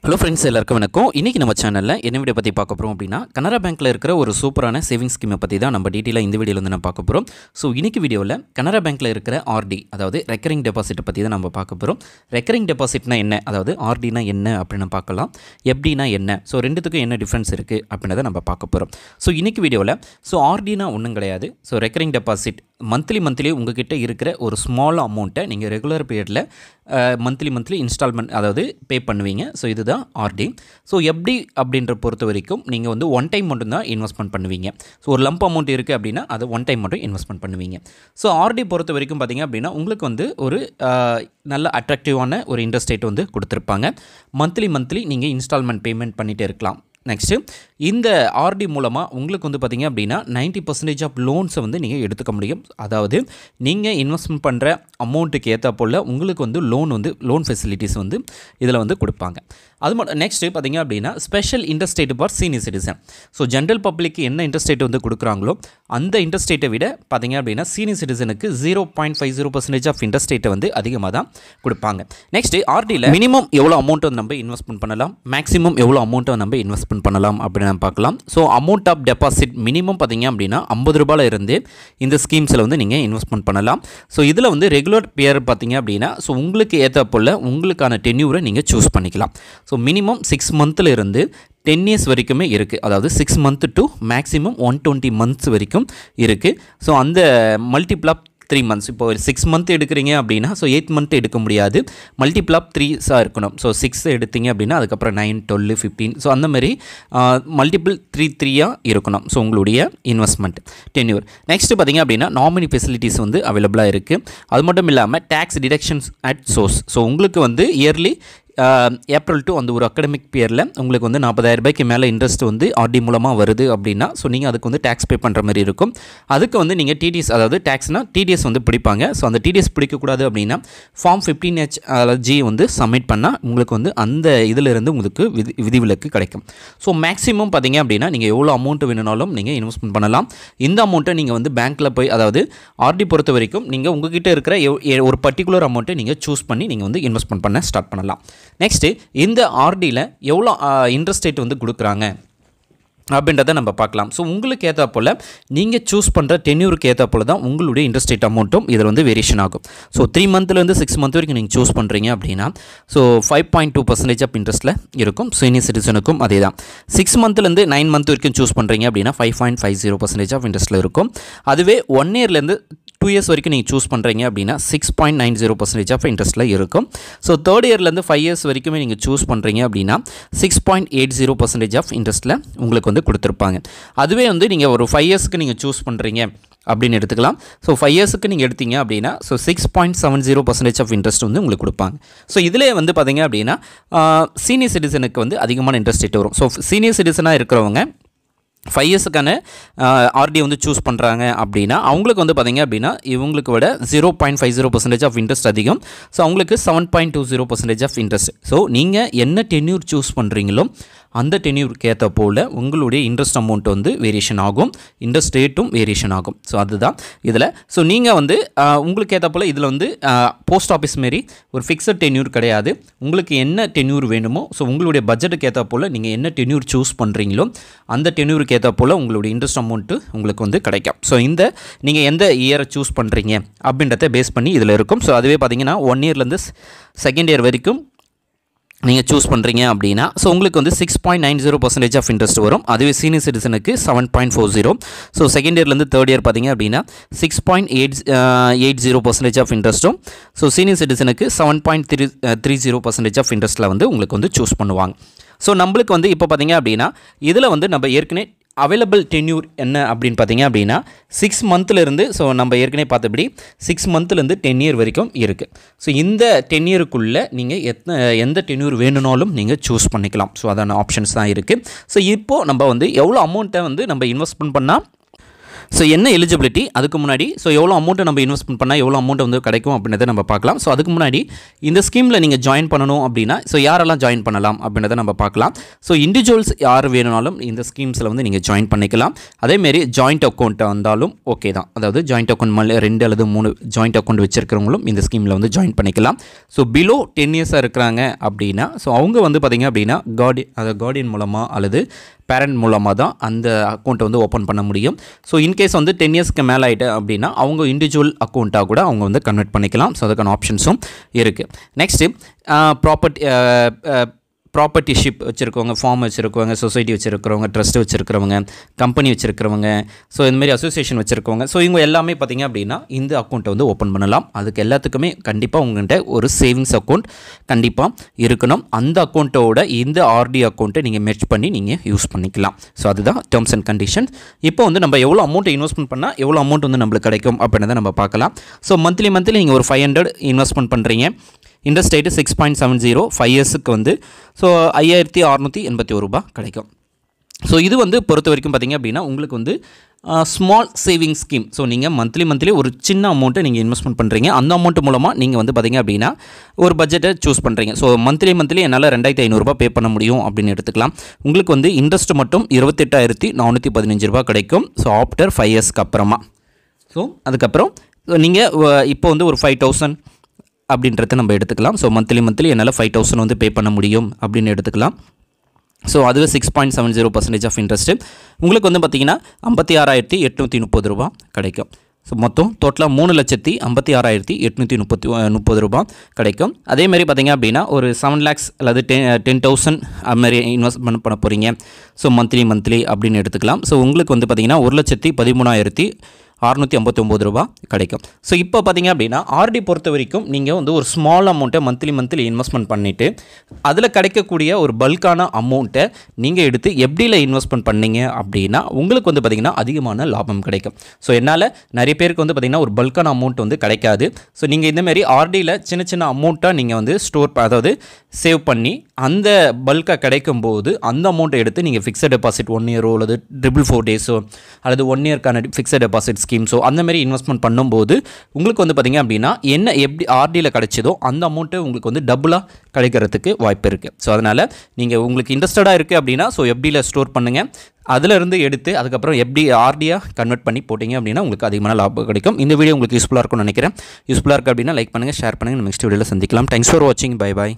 Hello friends, எல்லாருக்கும் வணக்கம். இன்றைக்கி நம்ம சேனலில் என்ன வீடியோ பற்றி பார்க்க போகிறோம் அப்படின்னா, கனரா பேங்க்கில் இருக்கிற ஒரு சூப்பரான சேவிங்ஸ் ஸ்கீமை பற்றி தான் நம்ம டீட்டெயிலாக இந்த வீடியோவில் வந்து நம்ம பார்க்க போகிறோம். ஸோ இன்றைக்கி வீடியோவில் கனரா பேங்க்கில் இருக்கிற ஆர்டி, அதாவது ரெக்கரிங் டெபாசிட்டை பற்றி தான் நம்ம பார்க்க போகிறோம். ரெக்கரிங் டெபாசிட்னா என்ன, அதாவது ஆர்டினா என்ன அப்படின்னு பார்க்கலாம். எஃப்டினா என்ன, ஸோ ரெண்டுத்துக்கும் என்ன டிஃப்ரென்ஸ் இருக்குது அப்படின்றத நம்ம பார்க்க போகிறோம். ஸோ இன்றைக்கி வீடியோவில் ஆர்டினா ஒன்றும் கிடையாது. ஸோ ரெக்கரிங் டெபாசிட் மந்த்லி உங்ககிட்ட இருக்கிற ஒரு ஸ்மால் அமௌண்ட்டை நீங்கள் ரெகுலர் பீரியடில் மந்த்லி இன்ஸ்டால்மெண்ட், அதாவது பே பண்ணுவீங்க. ஸோ இதுதான் ஆர்டி. ஸோ எஃப்டி அப்படின்ற பொறுத்த வரைக்கும் நீங்கள் வந்து ஒன் டைம் மட்டும் தான் இன்வெஸ்ட்மெண்ட் பண்ணுவீங்க. ஸோ ஒரு லம்ப் அமௌண்ட் இருக்குது அப்படின்னா அது ஒன் டைம் மட்டும் இன்வெஸ்ட்மெண்ட் பண்ணுவீங்க. ஸோ ஆர்டி பொறுத்த வரைக்கும் பார்த்திங்க அப்படின்னா உங்களுக்கு வந்து ஒரு நல்ல அட்ராக்டிவான ஒரு இன்ட்ரெஸ்ட் ரேட் வந்து கொடுத்துருப்பாங்க. மந்த்லி நீங்கள் இன்ஸ்டால்மெண்ட் பேமெண்ட் பண்ணிகிட்டே இருக்கலாம். நெக்ஸ்ட்டு இந்த ஆர்டி மூலமாக உங்களுக்கு வந்து பார்த்திங்க அப்படின்னா 90% ஆஃப் லோன்ஸை வந்து நீங்கள் எடுத்துக்க முடியும். அதாவது நீங்கள் இன்வெஸ்ட்மெண்ட் பண்ணுற அமௌண்ட்டுக்கு ஏற்ற போல் உங்களுக்கு வந்து லோன் ஃபெசிலிட்டிஸ் வந்து இதில் வந்து கொடுப்பாங்க. அது மட்டும் நெக்ஸ்ட்டு பார்த்திங்க அப்படின்னா special interest rate for senior citizen. So general பப்ளிக்கு என்ன இன்ட்ரெஸ்ட் ரேட் வந்து கொடுக்குறாங்களோ அந்த இன்ட்ரெஸ்ட் ரேட்டை விட பார்த்திங்க அப்படின்னா சீனியர் சிட்டிசனுக்கு 0.50% ஆஃப் இன்ட்ரெஸ்ட் ரேட்டை வந்து அதிகமாக தான் கொடுப்பாங்க. நெக்ஸ்ட்டு ஆர்டியில் மினிமம் எவ்வளோ அமௌண்ட்டை வந்து நம்ம இன்வெஸ்ட்மெண்ட் பண்ணலாம், மேக்ஸிமம் எவ்வளோ அமௌண்ட்டை நம்ம இன்வெஸ்ட்மெண்ட் பண்ணலாம் அப்படின்னு நம்ம பார்க்கலாம். So amount of deposit minimum பார்த்திங்க அப்படின்னா 50 ரூபாயில் இருந்து இந்த ஸ்கீம்ஸில் வந்து நீங்கள் இன்வெஸ்ட்மெண்ட் பண்ணலாம். ஸோ இதில் வந்து ரெகுலர் பேர் பார்த்திங்க அப்படின்னா ஸோ உங்களுக்கு ஏற்ற போல் உங்களுக்கான டென்யூரை நீங்கள் சூஸ் பண்ணிக்கலாம். ஸோ மினிமம் 6 மந்த்தில் இருந்து 10 இயர்ஸ் வரைக்குமே இருக்குது. அதாவது 6 மந்த் டு மேக்ஸிமம் 120 மந்த்ஸ் வரைக்கும் இருக்குது. ஸோ அந்த மல்டிபிள் ஆஃப் 3 மந்த்ஸ், இப்போ 6 மந்த் எடுக்கிறீங்க அப்படின்னா ஸோ 8 மந்த் எடுக்க முடியாது, மல்டிபிள் ஆஃப் 3 இருக்கணும். ஸோ 6 எடுத்தீங்க அப்படின்னா அதுக்கப்புறம் 9, 12, 15 ஸோ அந்த மாதிரி மல்டிபிள் 3 இருக்கணும். ஸோ உங்களுடைய இன்வெஸ்ட்மெண்ட் டென்யூர். நெக்ஸ்ட்டு பார்த்திங்க அப்படின்னா நாமினி ஃபெசிலிட்டிஸ் வந்து அவைலபிளாக இருக்குது. அது மட்டும் இல்லாமல் tax deductions at source. So உங்களுக்கு வந்து இயர்லி ஏப்ரல் டு அந்த ஒரு அகடமிக் இயரில் உங்களுக்கு வந்து 40,000 ரூபாய்க்கு மேலே இன்ட்ரெஸ்ட் வந்து ஆர்டி மூலமாக வருது அப்படின்னா ஸோ நீங்கள் அதுக்கு வந்து டேக்ஸ் பே பண்ணுற மாதிரி இருக்கும். அதுக்கு வந்து நீங்கள் டிடிஎஸ், அதாவது டேக்ஸ்னால் டிடிஎஸ் வந்து பிடிப்பாங்க. ஸோ அந்த டிடிஎஸ் பிடிக்கக்கூடாது அப்படின்னா ஃபார்ம் 15H G வந்து சப்மிட் பண்ணால் உங்களுக்கு வந்து அந்த இதிலிருந்து உங்களுக்கு விதிவிலக்கு கிடைக்கும். ஸோ மேக்ஸிமம் பார்த்திங்க அப்படின்னா நீங்கள் எவ்வளோ அமௌண்ட் வேணுனாலும் நீங்கள் இன்வெஸ்ட்மெண்ட் பண்ணலாம். இந்த அமௌண்ட்டை நீங்கள் வந்து பேங்க்கில் போய், அதாவது ஆர்டி பொறுத்த வரைக்கும் நீங்கள் உங்ககிட்ட இருக்கிற ஒரு பர்டிகுலர் அமௌண்ட்டை நீங்கள் சூஸ் பண்ணி நீங்கள் வந்து இன்வெஸ்ட்மெண்ட் பண்ண ஸ்டார்ட் பண்ணலாம். நெக்ஸ்ட்டு இந்த ஆர்டியில் எவ்வளோ இன்ட்ரெஸ்ட் ரேட் வந்து கொடுக்குறாங்க அப்படின்றத நம்ம பார்க்கலாம். ஸோ உங்களுக்கு ஏற்ற போல் நீங்கள் சூஸ் பண்ணுற டென்யூருக்கு ஏற்ற போல் தான் உங்களுடைய இன்ட்ரெஸ்ட் ரேட் அமௌண்ட்டும் இதில் வந்து வேரியேஷன் ஆகும். ஸோ 3 மந்த்லேருந்து 6 மந்த் வரைக்கும் நீங்கள் சூஸ் பண்ணுறீங்க அப்படின்னா ஸோ 5.2% ஆஃப் இன்ட்ரெஸ்ட்டில் இருக்கும். சீனியர் சிட்டிசனுக்கும் அதே தான். 6 மந்த்லேருந்து 9 மந்த் வரைக்கும் சூஸ் பண்ணுறீங்க அப்படின்னா 5.50% ஆஃப் இன்ட்ரெஸ்ட்டில் இருக்கும். அதுவே 1 இயர்லேருந்து 2 இயர்ஸ் வரைக்கும் நீங்கள் சூஸ் பண்ணுறீங்க அப்படின்னா 6.90% ஆஃப் இன்ட்ரெஸ்ட்டில் இருக்கும். ஸோ 3rd இயர்லேருந்து 5 இயர்ஸ் வரைக்குமே நீங்கள் சூஸ் பண்ணுறீங்க அப்படின்னா 6.80% ஆஃப் இன்ட்ரெஸ்ட்டில் உங்களுக்கு வந்து கொடுத்துருப்பாங்க. அதுவே வந்து நீங்கள் ஒரு 5 இயர்ஸ்க்கு நீங்கள் சூஸ் பண்ணுறீங்க அப்படின்னு எடுத்துக்கலாம். ஸோ 5 இயர்ஸுக்கு நீங்கள் எடுத்தீங்க அப்படின்னா ஸோ 6.70% ஆஃப் இன்ட்ரெஸ்ட் வந்து உங்களுக்கு கொடுப்பாங்க. ஸோ இதிலே வந்து பார்த்திங்க அப்படின்னா சீனியர் சிட்டிசனுக்கு வந்து அதிகமான இன்ட்ரெஸ்ட் ரேட் வரும். ஸோ சீனியர் சிட்டிசனாக இருக்கிறவங்க 5 இயர்ஸுக்கான ஆர்டி வந்து சூஸ் பண்ணுறாங்க அப்படின்னா அவங்களுக்கு வந்து பார்த்திங்க அப்படின்னா இவங்களுக்கு விட 0.50% ஆஃப் இன்ட்ரெஸ்ட் அதிகம். ஸோ அவங்களுக்கு 7.20% ஆஃப் இன்ட்ரெஸ்ட். ஸோ நீங்கள் என்ன டென்யூர் சூஸ் பண்ணுறீங்களோ அந்த டென்யூருக்கு ஏற்ற போல் உங்களுடைய இன்ட்ரெஸ்ட் அமௌண்ட் வந்து வேரியேஷன் ஆகும், இன்ட்ரெஸ்ட் ரேட்டும் வேரியேஷன் ஆகும். ஸோ அதுதான் இதில். ஸோ நீங்கள் வந்து உங்களுக்கு ஏற்ற போல் இதில் வந்து போஸ்ட் ஆஃபீஸ் மாரி ஒரு ஃபிக்ஸட் டென்யூர் கிடையாது. உங்களுக்கு என்ன டென்யூர் வேணுமோ ஸோ உங்களுடைய பட்ஜெட்டுக்கு ஏற்ற போல் நீங்கள் என்ன டென்யூர் சூஸ் பண்ணுறீங்களோ அந்த டென்யூருக்கு ஏற்ற போல் உங்களுடைய இன்ட்ரெஸ்ட் அமௌண்ட்டு உங்களுக்கு வந்து கிடைக்கும். ஸோ இந்த நீங்கள் எந்த இயரை சூஸ் பண்ணுறீங்க அப்படின்றத பேஸ் பண்ணி இதில் இருக்கும். ஸோ அதுவே பார்த்தீங்கன்னா 1 இயர்லேருந்து 2nd இயர் வரைக்கும் நீங்கள் சூஸ் பண்ணுறீங்க அப்படின்னா ஸோ உங்களுக்கு வந்து 6.90% ஆஃப் இன்ட்ரெஸ்ட் வரும். அதுவே சீனியர் சிட்டிசனுக்கு 7.40. ஸோ 2nd இயர்லேருந்து 3rd இயர் பார்த்திங்க அப்படின்னா 6.80% ஆஃப் இன்ட்ரெஸ்ட்டும் ஸோ சீனியர் சிட்டிசனுக்கு 7.30% ஆஃப் இன்ட்ரெஸ்ட்டில் வந்து உங்களுக்கு வந்து சூஸ் பண்ணுவாங்க. ஸோ நம்மளுக்கு வந்து இப்போ பார்த்திங்க அப்படின்னா இதில் வந்து நம்ம ஏற்கனவே அவைலபிள் டென்யூர் என்ன அப்படின்னு பார்த்திங்க அப்படின்னா 6 மந்த்லேருந்து ஸோ நம்ம ஏற்கனவே பார்த்தபடி 6 மந்த்லேருந்து 10 இயர் வரைக்கும் இருக்குது. ஸோ இந்த 10 இயருக்குள்ளே நீங்கள் எந்த டென்யூர் வேணுனாலும் நீங்கள் சூஸ் பண்ணிக்கலாம். ஸோ அதான ஆப்ஷன்ஸ் தான் இருக்குது. ஸோ இப்போது நம்ம வந்து எவ்வளோ அமௌண்ட்டை வந்து நம்ம இன்வெஸ்ட்மெண்ட் பண்ணால் ஸோ என்ன எலிஜிபிலிட்டி அதுக்கு முன்னாடி ஸோ எவ்வளோ அமௌண்ட்டை நம்ம இன்வெஸ்ட்மெண்ட் பண்ணால் எவ்வளோ அமௌண்ட் வந்து கிடைக்கும் அப்படின்றத நம்ம பார்க்கலாம். ஸோ அதுக்கு முன்னாடி இந்த ஸ்கீமில் நீங்கள் ஜாயின் பண்ணணும் அப்படின்னா ஸோ யாரெல்லாம் ஜாயின் பண்ணலாம் அப்படின்றத நம்ம பார்க்கலாம். ஸோ இண்டிவிஜுவல்ஸ் யார் வேணுனாலும் இந்த ஸ்கீம்ஸில் வந்து நீங்கள் ஜாயின் பண்ணிக்கலாம். அதேமாரி ஜாயிண்ட் அக்கௌண்ட் வந்தாலும் ஓகே தான். அதாவது ஜாயிண்ட் அக்கௌண்ட் மேலே 2 அல்லது 3 ஜாயிண்ட் அக்கௌண்ட் வச்சுருக்கிறவங்களும் இந்த ஸ்கீமில் வந்து ஜாயின் பண்ணிக்கலாம். ஸோ பிலோ 10 இயர்ஸாக இருக்கிறாங்க அப்படின்னா ஸோ அவங்க வந்து பார்த்திங்க அப்படின்னா கார்டியன் மூலமாக அல்லது பேரண்ட் மூலமாக தான் அந்த அக்கௌண்ட்டை வந்து ஓப்பன் பண்ண முடியும். ஸோ இன்கேஸ் வந்து 10 இயர்ஸ்க்கு மேலே ஆகிட்டு அப்படின்னா அவங்க இண்டிவிஜுவல் அக்கௌண்ட்டாக கூட அவங்க வந்து கன்வெர்ட் பண்ணிக்கலாம். ஸோ அதுக்கான ஆப்ஷன்ஸும் இருக்குது. நெக்ஸ்ட்டு ப்ராப்பர்ட்டிஷிப் வச்சுருக்கவங்க, ஃபார்ம் வச்சுருக்கவங்க, சொசைட்டி வச்சுருக்கிறவங்க, ட்ரஸ்ட் வச்சுருக்கிறவங்க, கம்பெனி வச்சுருக்கிறவங்க, ஸோ இந்தமாதிரி அசோசியேஷன் வச்சுருக்கவங்க, ஸோ இவங்க எல்லாமே பார்த்திங்க அப்படின்னா இந்த அக்கௌண்ட்டை வந்து ஓப்பன் பண்ணலாம். அதுக்கு எல்லாத்துக்குமே கண்டிப்பாக உங்கள்கிட்ட ஒரு சேவிங்ஸ் அக்கௌண்ட் கண்டிப்பாக இருக்கணும். அந்த அக்கௌண்ட்டோட இந்த ஆர்டி அக்கௌண்ட்டை நீங்கள் மெர்ஜ் பண்ணி நீங்கள் யூஸ் பண்ணிக்கலாம். ஸோ அதுதான் டேர்ம்ஸ் அண்ட் கண்டிஷன்ஸ். இப்போ வந்து நம்ம எவ்வளோ அமௌண்ட்டை இன்வெஸ்ட்மெண்ட் பண்ணால் எவ்வளோ அமௌண்ட் வந்து நம்மளுக்கு கிடைக்கும் அப்படின்றத நம்ம பார்க்கலாம். ஸோ மந்த்லி நீங்கள் ஒரு 500 இன்வெஸ்ட்மெண்ட் பண்ணுறீங்க. இன்ட்ரெஸ்ட் ரேட்டு 6.70 5 இயர்ஸுக்கு வந்து ஸோ 5681 ரூபா கிடைக்கும். ஸோ இது வந்து பொறுத்த வரைக்கும் பார்த்திங்க அப்படின்னா உங்களுக்கு வந்து ஸ்மால் சேவிங் ஸ்கீம். ஸோ நீங்கள் மந்த்லி ஒரு சின்ன அமௌண்ட்டை நீங்கள் இன்வெஸ்ட்மெண்ட் பண்ணுறீங்க. அந்த அமௌண்ட் மூலமாக நீங்கள் வந்து பார்த்திங்க அப்படின்னா ஒரு பட்ஜெட்டை சூஸ் பண்ணுறீங்க. ஸோ மந்த்லி என்னால் 2500 ரூபா பே பண்ண முடியும் அப்படின்னு எடுத்துக்கலாம். உங்களுக்கு வந்து இன்ட்ரெஸ்ட் மட்டும் 28,415 ரூபா கிடைக்கும். ஸோ ஆஃப்டர் 5 இயர்ஸ்க்கு அப்புறமா. ஸோ அதுக்கப்புறம் நீங்கள் இப்போ வந்து ஒரு 5000 அப்படின்றத நம்ம எடுத்துக்கலாம். ஸோ மந்த்லி என்னால் 5000 வந்து பே பண்ண முடியும் அப்படின்னு எடுத்துக்கலாம். ஸோ அதுவே 6.70% ஆஃப் இன்ட்ரெஸ்ட்டு உங்களுக்கு வந்து பார்த்திங்கன்னா 56,830 ரூபா கிடைக்கும். ஸோ மொத்தம் டோட்டலாக 3,56,830 ரூபா கிடைக்கும். அதேமாதிரி பார்த்திங்க அப்படின்னா ஒரு 7 lakhs அல்லது 10,000 அதுமாதிரி இன்வெஸ்ட்மெண்ட் பண்ண போகிறீங்க. ஸோ மந்த்லி அப்படின்னு எடுத்துக்கலாம். ஸோ உங்களுக்கு வந்து பார்த்திங்கன்னா 1,13,659 ரூபா கிடைக்கும். ஸோ இப்போ பார்த்திங்க அப்படின்னா ஆர்டி பொறுத்த வரைக்கும் நீங்கள் வந்து ஒரு ஸ்மால் அமௌண்ட்டை மந்த்லி இன்வெஸ்ட்மெண்ட் பண்ணிவிட்டு அதில் கிடைக்கக்கூடிய ஒரு பல்கான அமௌண்ட்டை நீங்கள் எடுத்து எஃப்டியில் இன்வெஸ்ட்மெண்ட் பண்ணிங்க அப்படின்னா உங்களுக்கு வந்து பார்த்திங்கன்னா அதிகமான லாபம் கிடைக்கும். ஸோ என்னால் நிறைய பேருக்கு வந்து பார்த்திங்கன்னா ஒரு பல்கான அமௌண்ட் வந்து கிடைக்காது. ஸோ நீங்கள் இந்தமாரி ஆர்டியில் சின்ன அமௌண்ட்டாக நீங்கள் வந்து அதாவது சேவ் பண்ணி அந்த பல்காக கிடைக்கும்போது அந்த அமௌண்ட்டை எடுத்து நீங்கள் ஃபிக்ஸட் டெபாசிட் 1 இயரோ அல்லது 4 டேஸோ அல்லது 1 இயர்க்கான ஃபிக்ஸட் டெபாசிட் ஸ்கீம்ஸோ அந்தமாரி இன்வெஸ்ட்மெண்ட் பண்ணும்போது உங்களுக்கு வந்து பார்த்திங்க அப்படின்னா என்ன எப்படி ஆர்டியில் கிடைச்சதோ அந்த அமௌண்ட்டு உங்களுக்கு வந்து டபுளாக கிடைக்கிறதுக்கு வாய்ப்பு இருக்குது. ஸோ அதனால் நீங்கள் உங்களுக்கு இன்ட்ரெஸ்டடாக இருக்குது அப்படின்னா ஸோ எஃப்டியில் ஸ்டோர் பண்ணுங்கள். அதிலிருந்து எடுத்து அதுக்கப்புறம் எப்படி ஆர்டியாக கன்வெர்ட் பண்ணி போட்டிங்க அப்படின்னா உங்களுக்கு அதிகமான லாபம் கிடைக்கும். இந்த வீடியோ உங்களுக்கு யூஸ்ஃபுல்லாக இருக்கும்னு நினைக்கிறேன். யூஸ்ஃபுல்லாக இருக்குது அப்படின்னா லைக் பண்ணுங்கள், ஷேர் பண்ணுங்கள். நெக்ஸ்ட் வீடியோவில் சந்திக்கலாம். தேங்க்ஸ் ஃபார் வாட்சிங். பை.